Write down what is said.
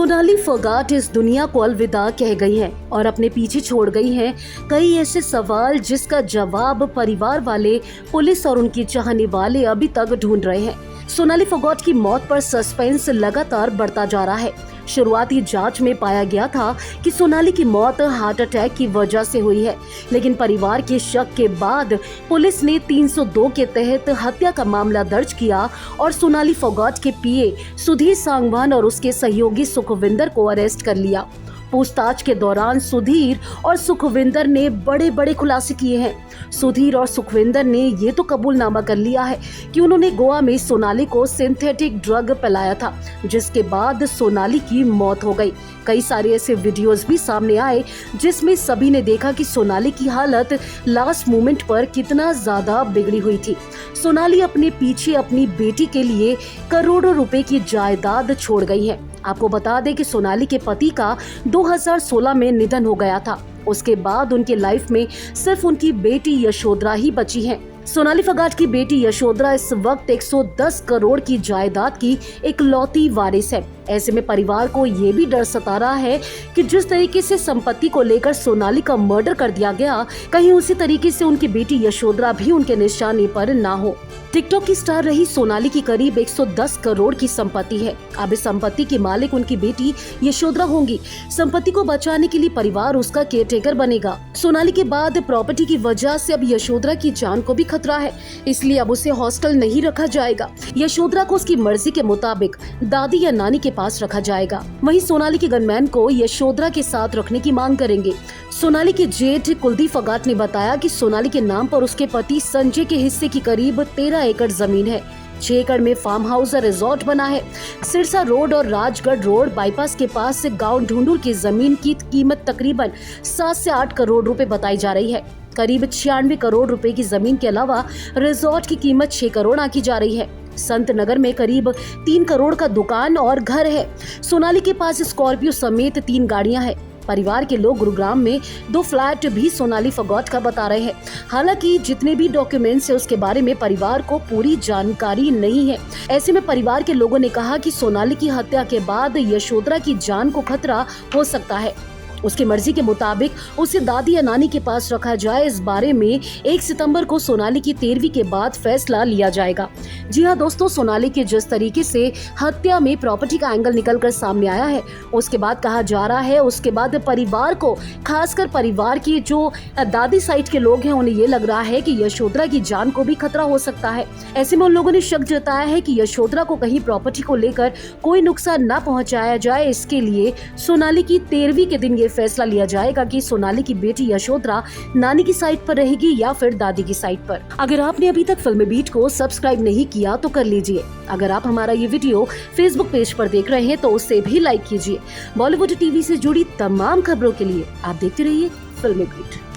सोनाली फोगाट इस दुनिया को अलविदा कह गई हैं और अपने पीछे छोड़ गई हैं कई ऐसे सवाल जिसका जवाब परिवार वाले, पुलिस और उनके चाहने वाले अभी तक ढूंढ रहे हैं। सोनाली फोगाट की मौत पर सस्पेंस लगातार बढ़ता जा रहा है। शुरुआती जांच में पाया गया था कि सोनाली की मौत हार्ट अटैक की वजह से हुई है, लेकिन परिवार के शक के बाद पुलिस ने 302 के तहत हत्या का मामला दर्ज किया और सोनाली फोगाट के पीए सुधीर सांगवान और उसके सहयोगी सुखविंदर को अरेस्ट कर लिया। पूछताछ के दौरान सुधीर और सुखविंदर ने बड़े बड़े खुलासे किए हैं। सुधीर और सुखविंदर ने ये तो कबूलनामा कर लिया है कि उन्होंने गोवा में सोनाली को सिंथेटिक ड्रग पिलाया था, जिसके बाद सोनाली की मौत हो गई। कई सारे ऐसे वीडियोस भी सामने आए जिसमें सभी ने देखा कि सोनाली की हालत लास्ट मोमेंट पर कितना ज्यादा बिगड़ी हुई थी। सोनाली अपने पीछे अपनी बेटी के लिए करोड़ों रुपए की जायदाद छोड़ गई है। आपको बता दें कि सोनाली के पति का 2016 में निधन हो गया था। उसके बाद उनके लाइफ में सिर्फ उनकी बेटी यशोधरा ही बची है। सोनाली फोगाट की बेटी यशोधरा इस वक्त 110 करोड़ की जायदाद की इकलौती वारिस है। ऐसे में परिवार को ये भी डर सता रहा है कि जिस तरीके से संपत्ति को लेकर सोनाली का मर्डर कर दिया गया, कहीं उसी तरीके से उनकी बेटी यशोधरा भी उनके निशाने पर ना हो। टिकटॉक की स्टार रही सोनाली की करीब 110 करोड़ की संपत्ति है। अब इस संपत्ति की मालिक उनकी बेटी यशोधरा होंगी। संपत्ति को बचाने के लिए परिवार उसका केयरटेकर बनेगा। सोनाली के बाद प्रॉपर्टी की वजह से अब यशोधरा की जान को भी खतरा है, इसलिए अब उसे हॉस्टल नहीं रखा जाएगा। यशोधरा को उसकी मर्जी के मुताबिक दादी या नानी के पास रखा जाएगा। वहीं सोनाली के गनमैन को यशोधरा के साथ रखने की मांग करेंगे। सोनाली के जेठ कुलदीप फोगाट ने बताया कि सोनाली के नाम पर उसके पति संजय के हिस्से की करीब 13 एकड़ जमीन है। 6 एकड़ में फार्म हाउस और रिजॉर्ट बना है। सिरसा रोड और राजगढ़ रोड बाईपास के पास से गांव ढूंढूर की जमीन की कीमत तकरीबन 7 से 8 करोड़ रुपए बताई जा रही है। करीब 96 करोड़ रुपए की जमीन के अलावा रिजॉर्ट की कीमत 6 करोड़ आंकी जा रही है। संत नगर में करीब 3 करोड़ का दुकान और घर है। सोनाली के पास स्कॉर्पियो समेत 3 गाड़ियां हैं। परिवार के लोग गुरुग्राम में 2 फ्लैट भी सोनाली फोगाट का बता रहे हैं। हालांकि जितने भी डॉक्यूमेंट्स है उसके बारे में परिवार को पूरी जानकारी नहीं है। ऐसे में परिवार के लोगों ने कहा कि सोनाली की हत्या के बाद यशोधरा की जान को खतरा हो सकता है। उसकी मर्जी के मुताबिक उसे दादी या नानी के पास रखा जाए। इस बारे में 1 सितंबर को सोनाली की 13वीं के बाद फैसला लिया जाएगा। जी हाँ दोस्तों, सोनाली के जिस तरीके से हत्या में प्रॉपर्टी का एंगल निकलकर सामने आया है, उसके बाद कहा जा रहा है, उसके बाद परिवार को, खासकर परिवार की जो दादी साइड के लोग हैं, उन्हें ये लग रहा है कि यशोधरा की जान को भी खतरा हो सकता है। ऐसे में उन लोगों ने शक जताया है कि यशोधरा को कहीं प्रॉपर्टी को लेकर कोई नुकसान न पहुंचाया जाए। इसके लिए सोनाली की 13वीं के दिन फैसला लिया जाएगा कि सोनाली की बेटी यशोधरा नानी की साइड पर रहेगी या फिर दादी की साइड पर। अगर आपने अभी तक फिल्मी बीट को सब्सक्राइब नहीं किया तो कर लीजिए। अगर आप हमारा ये वीडियो फेसबुक पेज पर देख रहे हैं तो उसे भी लाइक कीजिए। बॉलीवुड टीवी से जुड़ी तमाम खबरों के लिए आप देखते रहिए फिल्मी बीट।